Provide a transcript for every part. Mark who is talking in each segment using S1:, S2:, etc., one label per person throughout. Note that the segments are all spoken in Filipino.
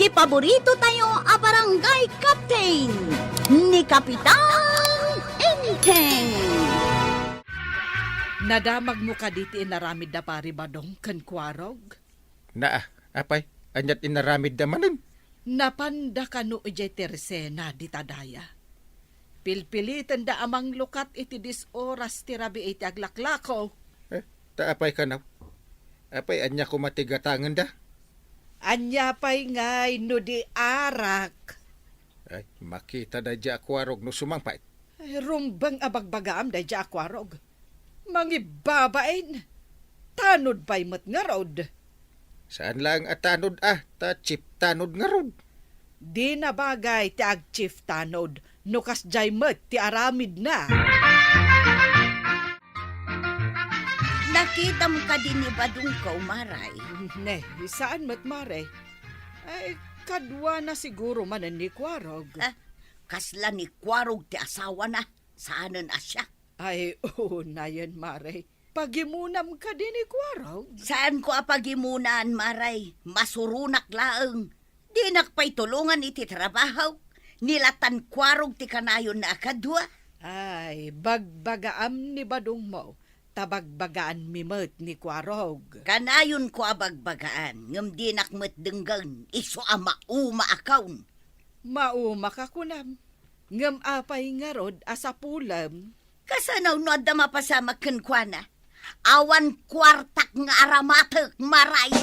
S1: Ti paborito tayo a barangay captain ni Kapitan Enteng.
S2: Nadamag mo ka diti inaramid na pari badong kan kwarog?
S3: Apay, anyat inaramid naman.
S2: Napanda ka no ijay tersena di tadaya. Pilpilitan da amang lukat iti oras ti rabi iti aglaklako.
S3: Taapay ka na. Apay, anya ko matigatangan da.
S2: Anya pa'y ngay no di arak.
S3: Ay, makita na di akwarog no sumangpait.
S2: Ay, rumbang abagbagaam da dya akwarog. Mangibabain. Tanod pa'y mat nga rod.
S3: Saan lang tanod ta chip tanod nga rod.
S2: Di na bagay ti ag-chief tanod. Nukas jay mat ti aramid na.
S1: Nakita mo ka din ni Badong ka umaray.
S2: Ne, saan mat mare? Ay, kadwa na siguro manan ni Kwarog.
S1: Kasla ni Kwarog ti asawa na. Saanan asya?
S2: Ay, na yan mare. Pagimunam ka din ni Kwarog.
S1: Saan ko apagimunan, Maray? Masurunak laeng. Di nakpay tulungan iti trabaho. Nilatan Kwarog ti kanayon na akadwa.
S2: Ay, bagbagaam ni Badong mo. Tabagbagaan mimot ni Kwarog.
S1: Kanayon ko abagbagaan. Ngam di nakmet denggan. Iso ama uma akaun.
S2: Mauma ka kunam. Ngam apay nga rod asapulam.
S1: Kasanaw no adda mapasama kenkwana. Awan kwartak nga aramatek, Maray.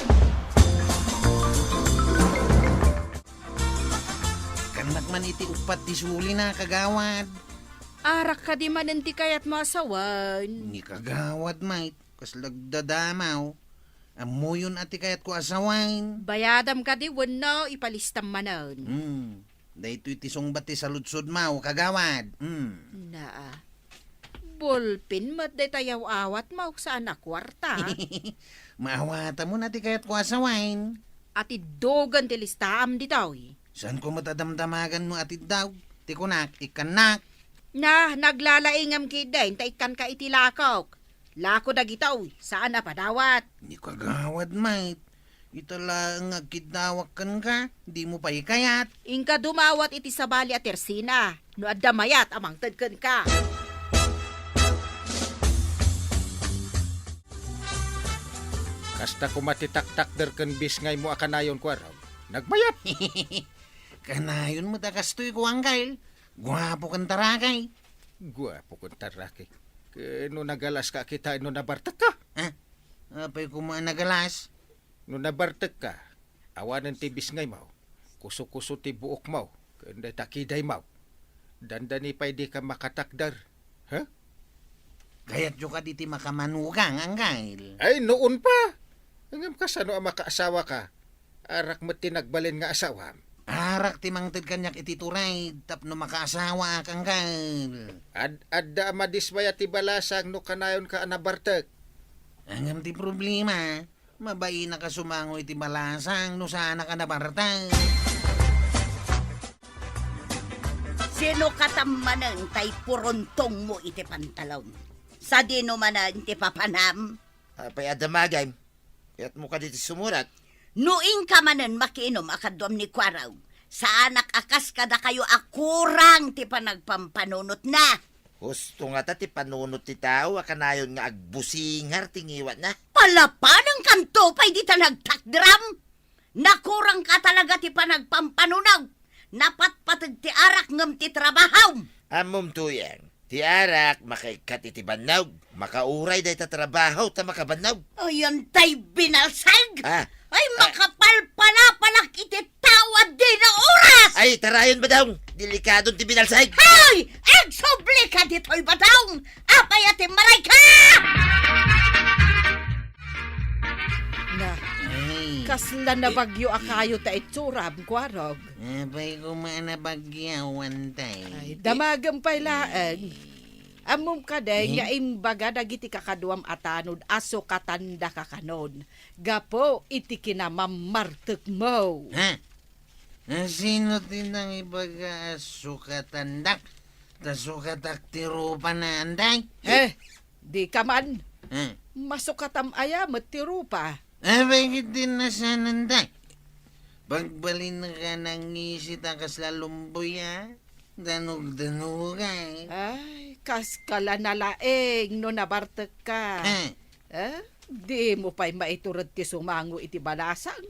S4: Kanak man iti upat ti suli na kagawad.
S5: Arak ka di mananti kayat masawan.
S4: Ni kagawad mait, kas lagdadamaw. Amo yun ati kayat ko asawain.
S5: Bayadam ka di wano ipalistam manon.
S4: Dahito iti sungbat ti saludsod mau kagawad.
S5: Naa. Bulpin mat day tayaw awat mau sa anak kwarta.
S4: Maawata mo na ti kayat ko asawain.
S5: Ati dogan ti listaam di daw.
S4: Saan ko matadamdamagan mo ati daw? Ti kunak, ikanak.
S5: Na, naglalaingam kidain, taikan ka itilakok. Lako dagitaw, saan na padawat?
S4: Ni kagawad mait. Itala nga kidawak kan ka, di mo pa ikayat.
S5: Ingka dumawat iti sabali at tersina. No adamayat amang tadkan ka.
S3: Kasta ko matitaktak derken bis ngay mo akanayon kwarog. Nagmayat.
S4: Kanayon mo takastoy ko angkal. Gwapo kan tarakay.
S3: Guwapo kong taraki. No nagalas ka kita, no nabartek ka.
S4: Apay kumaan nagalas.
S3: No nabartek ka, awanan ti bis ngay mau. Kuso-kuso ti buok mau. Kanda takiday mau. Dandani pa di ka makatakdar. Ha?
S4: Kayat jo ka diti makamanugang angkal.
S3: Ay, noon pa. Hanggang kasano ang makaasawa ka. Arak mo tinagbalin nga asawa.
S4: Arak timangtid kanyak itituray, tapno makaasawa kang gal.
S3: Adda madismaya ti balasang no kanayon ka anabartek.
S4: Angam ti problema, mabay na kasumango iti balasang no sana ka nabartang.
S1: Sino katamanan tay purontong mo iti pantalon? Sa dino manan iti papanam?
S6: Apay adamagay. Kayat mo ka dito sumurat.
S1: Nuing ka manan makiinom akadwam ni Kwaraw. Sa anak akas kada kayo akurang ti panagpampanunot na.
S6: Gusto nga ta ti panunot ti tao, akanayon nga agbusingar tingiwan na.
S1: Palapan ang kanto pa'y di ta nagtakdram. Nakurang ka talaga ti panagpampanunaw. Napatpatag ti arak ngam ti trabahaw.
S6: Amom tuyang, ti arak makaikat iti banaw. Makauray day ta trabaho ta makabanaw.
S1: O yan tay binalsag.
S6: Ay,
S1: makapal palak iti tawad din na oras.
S6: Ay, tarayon ba daw? Delikadong ti binalsay.
S1: Hay! Egsobli ka dito'y bataw. Apay ati maray ka!
S2: Na,
S4: Ay,
S2: kasla na bagyo akayo ta itsurab, Kwarog.
S4: apay kumaan na bagyawan tay.
S2: Ay, damagam pa'y laeng. Amom kaday nga imbaga dagiti kakaduam atanod aso katanda kakanon. Gapo iti kinamamartek mo.
S4: Ha? Sino tinang ibaga sukatandak? Ta sukatak tiro pa na anday?
S2: Di ka man.
S4: Ha?
S2: Masukatam aya matirupa.
S4: Abay din na sananday. Pagbalin ka ng isit ang kaslalumboy, ha? Danog-danog ka, eh.
S2: Ay, kas kala nalaeng no nabartek ka. Di mo pa'y maiturad ti sumango iti balasang.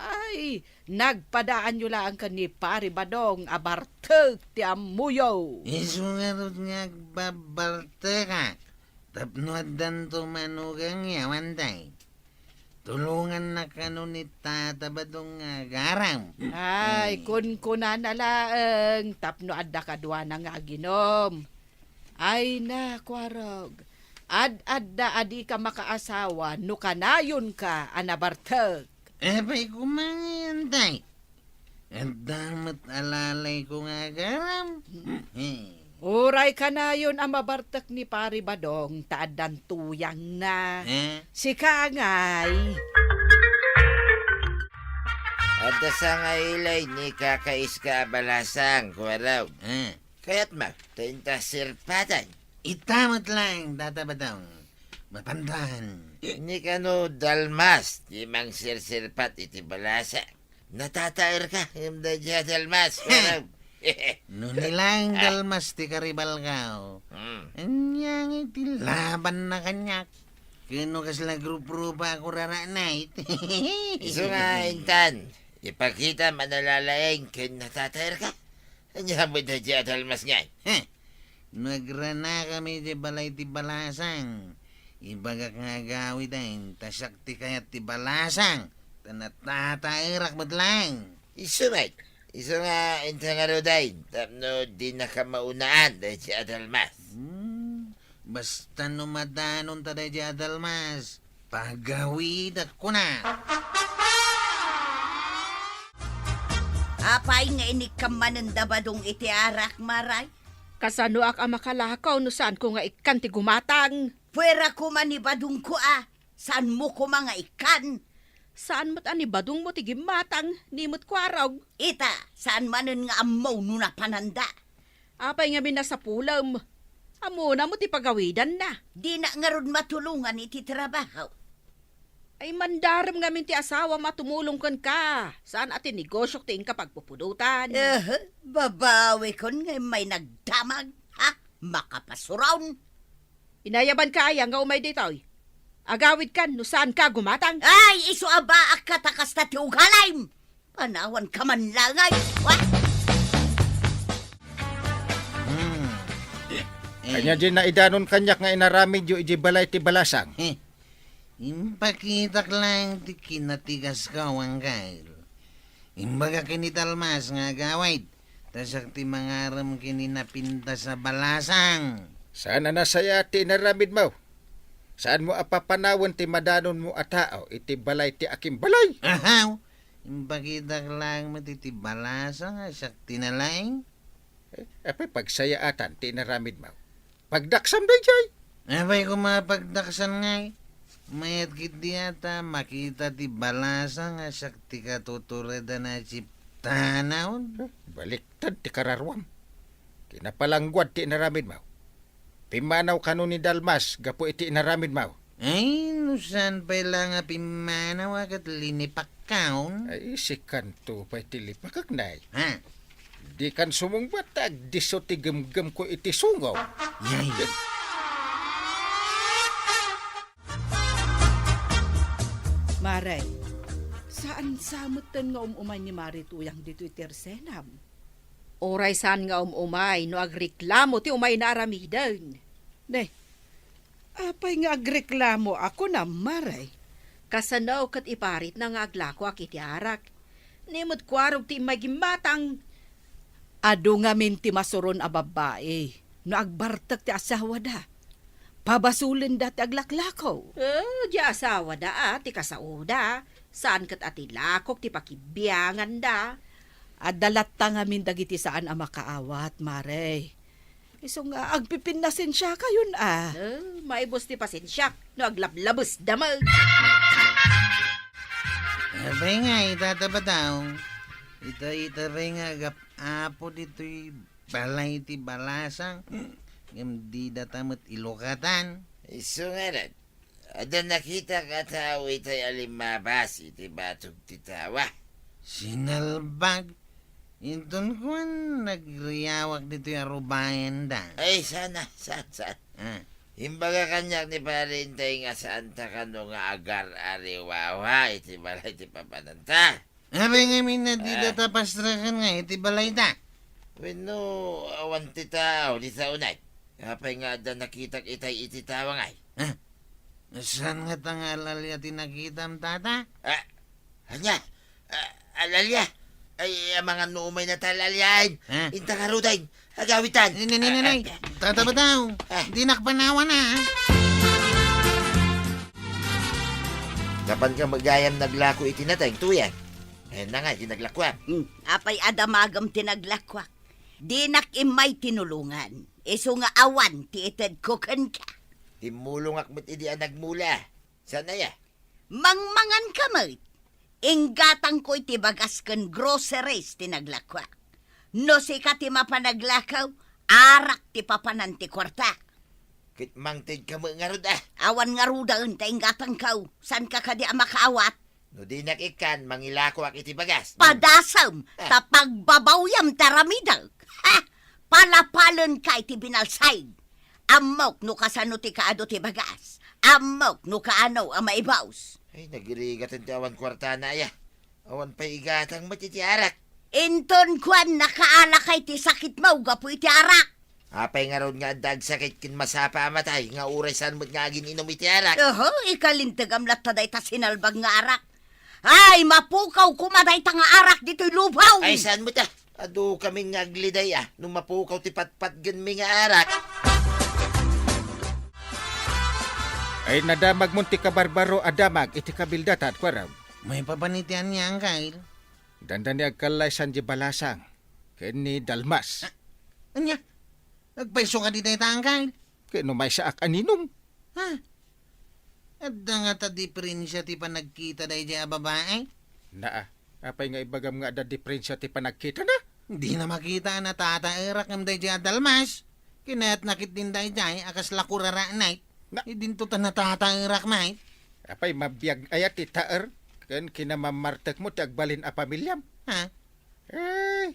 S2: Ay, nagpadaan nyo lang ka ni Pari Badong abartek ti amuyo.
S4: Isungarot nga babarta ka. Tapnoadan to manugang yawan tay. Tulungan na kano ni Tata Badong garam.
S2: Ay, kun kuna nalaeng tapno adda kadwa na nga ginom. Ay na, kwarog. Adda adi ka makaasawa no kanayon ka anabartek.
S4: Pa'y kumangayan tay. At damat alalay ko nga garam.
S2: Uray kanayon ang mabartek ni Pari Badong taadan tuyang na. Si Kangay.
S6: At sa nga ilay ni kakais ka balasang, kuwaraw. Kaya't ma, tainta sirpatan.
S4: Itamat lang, Tata Badong. Mapandahan.
S6: Ni kano dalmas, di mang sirsirpat iti balasa. Natatair ka, himda dya dalmas, kuwaraw.
S4: No nilang dalmas ti karibal kao. Anyang iti laban na kanyak. Kano kasla grup-grupa ako raranay.
S6: Iso nga, intan. Ipakita manalalaeng ken natatair ka. Anya mo da dya dalmas nga.
S4: Nagrana kami di balay ti balasang. Ibagak nga gawi dahin. Tasak ti kayat ti balasang. Tanatairak madlang.
S6: Iso nga, intan nga rodain. Tapno di nakamaunaan da dya dalmas.
S4: Basta numadanon ta di adalmas. Pagawid ko na.
S1: Apay nga inik kamananda Badong iti arak maray.
S5: Kasano ak ang makalakaw no saan ko nga ikan ti gumatang.
S1: Pwera ko man ni Badong ko Saan mo ko mga ikan?
S5: Saan mo't ani badong mo ti gimatang, nimot kwarog.
S1: Ita, saan manen nga amaw no na pananda?
S5: Apay nga minasapulam. Amo na mo ti pagawidan na.
S1: Di na nga ron matulungan iti trabaho.
S5: Ay mandaram nga min ti asawa matumulong kan ka. Saan atin negosyok ti ka pagpupudutan.
S1: Babawi kon nga may nagdamag. Makapasurawn.
S5: Inayaban ka aya nga umay ditoy. Agawid kan no saan ka gumatang.
S1: Ay, iso aba akatakas na ti ugalaym. Panawan ka man langay.
S3: Kanya di na idanon kanyak nga inaramid yu iji balay ti balasang.
S4: Impakitak lang ti kinatigas ka ang kail. Imbaga kinitalmas nga gawid. Tasak ti mangaram kininapinta sa balasang.
S3: Saan na saya ti inaramid mo? Saan mo apapanawan ti madanon mo a tao iti balay ti aking balay?
S4: Ahaw! Impakitak lang matiti balasang asak tinalaing.
S3: Apay pagsayaatan ti inaramid mo. Pagdaksam day jay.
S4: Abay ko mapagdaksan ngay. Mayat kit di ata makita ti balasang asak ti katuturada na chiptanaon.
S3: Baliktad ti kararwam. Kinapalangguad ti inaramid mo. Pimanaw kanu ni Dalmas, gapo iti inaramid mo.
S4: Ay, nusan pa lang pimanaw akat linipak kaon.
S3: Ay, si kanto pa iti lipakagnay.
S4: Ha?
S3: Di kan sumungbatag, diso ti gemgem ko iti sungaw.
S4: Yay.
S2: Maray, saan samutan nga umay ni Mari tuyang dito itersenam?
S5: Oray saan nga umay no agreklamo ti umay na aramidan.
S2: Ne, apay nga agreklamo ako na Maray.
S5: Kasanaw kat iparit na nga aglako ak iti arak. Nimot kwarog ti magimatang.
S2: Ado nga min ti masuron a babae, no agbartak ti asawa da. Pabasulin da ti aglaklakaw.
S5: Di asawa da ti kasauda. Saan kat ati lakok ti pakibiyangan da.
S2: At dalat ta nga min dagiti saan a makaawat, Maray. Iso nga agpipinnasin siya kayon
S5: Maibos ti pasensyak no aglablabos damag.
S4: Abay nga, itatapataw. Ita rin nga apo dito'y balay ti balasang. Di datamot ilokatan.
S6: Iso nga rin. Ada nakita ka tao itay alimabas iti batog ti tawa.
S4: Sinalbag. Inton ko nagriyawak dito yung rubayan da.
S6: Ay, sana.
S4: Ah,
S6: Imbaga kanyak ni parintay nga saan ta kano nga agar ariwawa, iti balay ti papananta.
S4: abay nga na di datapastrakan nga, iti balay da.
S6: Wino, awan ti tao, di sa unay. Kapay nga da nakitak itay iti tawangay.
S4: Saan nga tangalal yati nakitam tata?
S6: Hanya, alalya. Ay, ang mga numay na talalyain.
S4: Ha?
S6: Inta karuday, agawitan.
S4: Nanay, tata ba daw? Di nakapanawa na.
S6: Kapan ka magayam naglako itinatay, tuyan. Ayun na nga, tinaglakwap.
S1: Apay adamagam tinaglakwak. Di nakimay tinulungan. Iso nga awan ti ited kukan ka.
S6: Timulong akmat idi ang nagmula. Sana ya?
S1: Mangmangan ka mo. Inggatang ko iti bagas ken groceries tinaglakwak. No si ka ti mapanaglakaw, arak ti papanan ti kwarta.
S6: Kitmangtid ka mo nga ruda.
S1: Awan nga rudaon ta inggatang kaw. San ka kadi makaawat?
S6: No di nakikan, mangilako ak iti bagas.
S1: Padasam, tapagbabawyam taramidag. Ha! Palapalon ka iti binalsay. Amok no kasano ti kaado ti bagas. Amok no kaano ang maibaws.
S6: Ay, nagirigatan ti awan kwarta na ya. Awan pa igatang matitiarak.
S1: Inton kwan nakaalakay ti sakit mo gapu iti arak.
S6: Apay nga ron nga dag sakit kin masapa amatay. Nga uray saan mo't nga inom itiarak.
S1: Oho, ikalintag am taday ta sinalbag nga arak. Ay, mapukaw kumaday ta nga arak dito'y lupaw.
S6: Ay, saan mo ta? Ado kaming ngagliday nung mapukaw ti patpat gan mi nga arak.
S3: Ay nadamag mo ti kabarbaro adamag iti kabildatan kwaraw.
S4: May papanitian niya ang kail.
S3: Dandan ni agkalay san di balasang. Ken ni Dalmas.
S4: Anya? Nagpaiso ka di tayo ang kail.
S3: Ken no may saak aninom.
S4: Ha? At nga ta diferensya ti panagkita dahi di babae?
S3: Naa, apay nga ibagam nga da diferensya ti panagkita na.
S4: Hindi na makita na tatairak ng dahi di dalmas. Kinayat nakit din dahi di akas lakurara night.
S3: Na-
S4: Idinto ta na tatairak mate.
S3: Apay mabiyag ayat ti taer. Ken kinamamartek mo ti agbalin a pamilyam.
S4: Ha?
S3: Eh,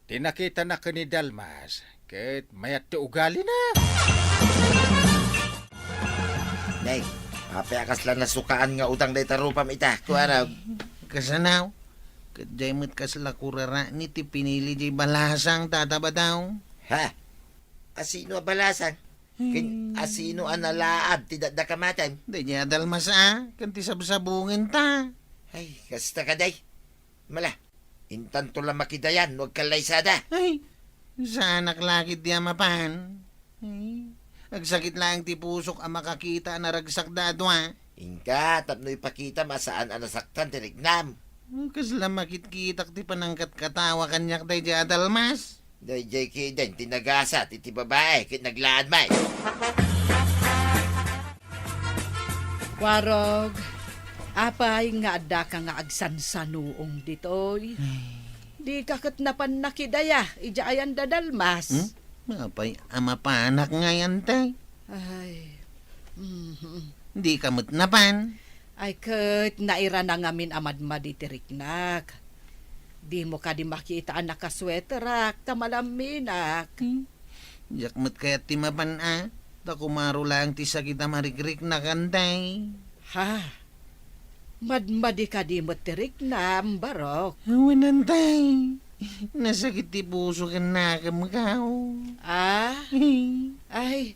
S3: tinakita na ka ni Dalmas. Ket mayat ti ugali na.
S6: Nay, apay akas lang nasukaan nga utang day tarupam ita. Kuaraw.
S4: Kasanaw. Kadyay mo't kas lakurara ni ti pinili di balasang tataba daw.
S6: Ha? Asino balasang? Kin asino analaad ti daddakamatan?
S4: Dahi di dalmas kanti sabsabungin ta.
S6: Ay, kasta ka day. Mala, intanto lang makidayan, huwag kalaysada.
S4: Ay, sa anak lakit di amapan. Ay, agsakit lang ti pusok ang makakita na ragsak dadwa.
S6: Ingka, tapno ipakita masaan ang nasaktan ti Rignam.
S4: Kasla makit-kitak ti panangkat katawa kanyak day di adalmas.
S6: Day jay kidan, tinagasa, titi babae, kit naglaan may.
S2: Warog, apay nga adda ka nga agsansanuong ditoy. Di kakat napan nakidaya, ijaayan dadalmas.
S4: Mapay amapanak nga yan tay.
S2: Ay,
S4: Di kamot napan.
S2: ay kat naira na ngamin amadmad itiriknak. Di mo ka di makita ang nakasweterak, tamalaminak.
S4: Yakmat kaya ti mapan Takumaro lang ti sakit marikrik na kantay.
S2: Ha? Madmadi ka di mo tiriknam, barok.
S4: Awanantay. Nasakit ti puso ka na kamakaw.
S2: Ah? Ay,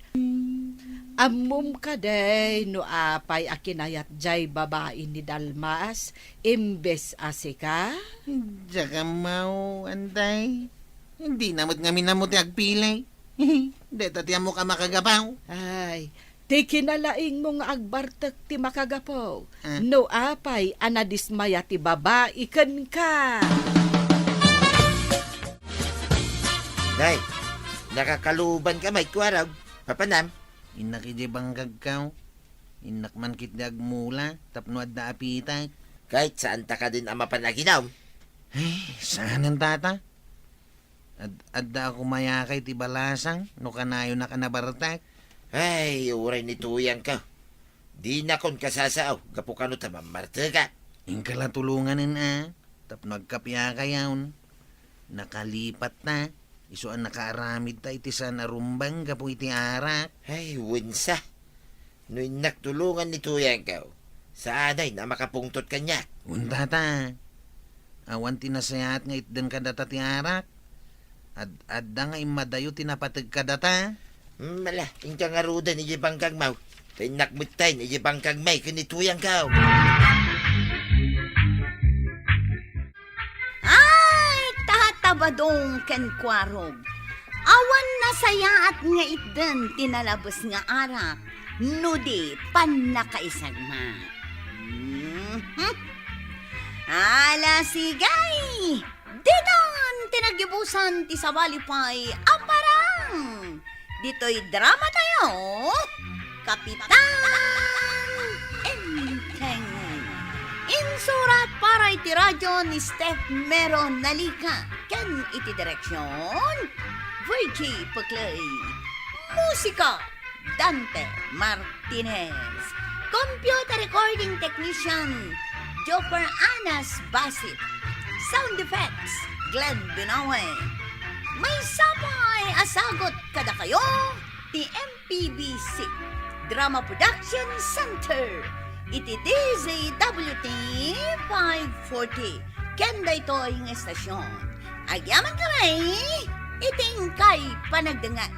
S2: amum ka day no apay akinayat jay babae ni Dalmas, imbes asika?
S4: Tsaka mau, antay. Hindi namot nga minamot agpilay. Deta tiyan mo ka makagapaw.
S2: Ay, ti kinalaing mong agbartek ti makagapo.
S4: Ah.
S2: No apay anadismaya ti babae ken ka.
S6: Day, nakakaluban ka may kuaraw. Papanam,
S4: Inakijibang gagkaw. Inakman kit mula, tapno at da apitay.
S6: kahit saan ta ka din ang mapanaginaw.
S4: Saan ang tata? Adda ako mayakay ti balasang, no kanayo na kanabartak.
S6: Ay, uray ni tuyang ka. Di na kon kasasaaw, gapo ka no tamamarte ka.
S4: Ingkalatulunganin Tap nagkapya kayaon. Nakalipat na. Iso ang nakaaramid ta iti sa narumbang kapo iti arak.
S6: Ay, winsa. No'y naktulungan ni Tuyang ka. Saanay na makapungtot kanya.
S4: Unta ta. Awan tinasayat nga itdan ka data ti arak. Adda nga imadayo tinapatag ka data.
S6: Mala, ingka nga ruda ni Jibangkang Mau. Tinakmutay ni Jibangkang May kani Tuyang ka.
S1: Ay, tatabadong ken kwarog. Awan nasaya at nga itden tinalabas nga arak. Nudi panakaisagma. Ala sigay! Didan tinagibusan ti sabalipay aparang! Dito'y drama tayo, Kapitan Enteng. Insurat para iti radyo ni Steph Meron Nalika. Ken iti direksyon, Virgie Paclay. Musika, Dante Martinez. Computer recording technician, Joper Anas Basit. Sound effects, Glenn Binawe. May sapay asagot kada kayo, ti MPBC Drama Production Center. Iti DZWT 540. Kenda ito ang estasyon. Agyaman kami, iting kay panagdangan.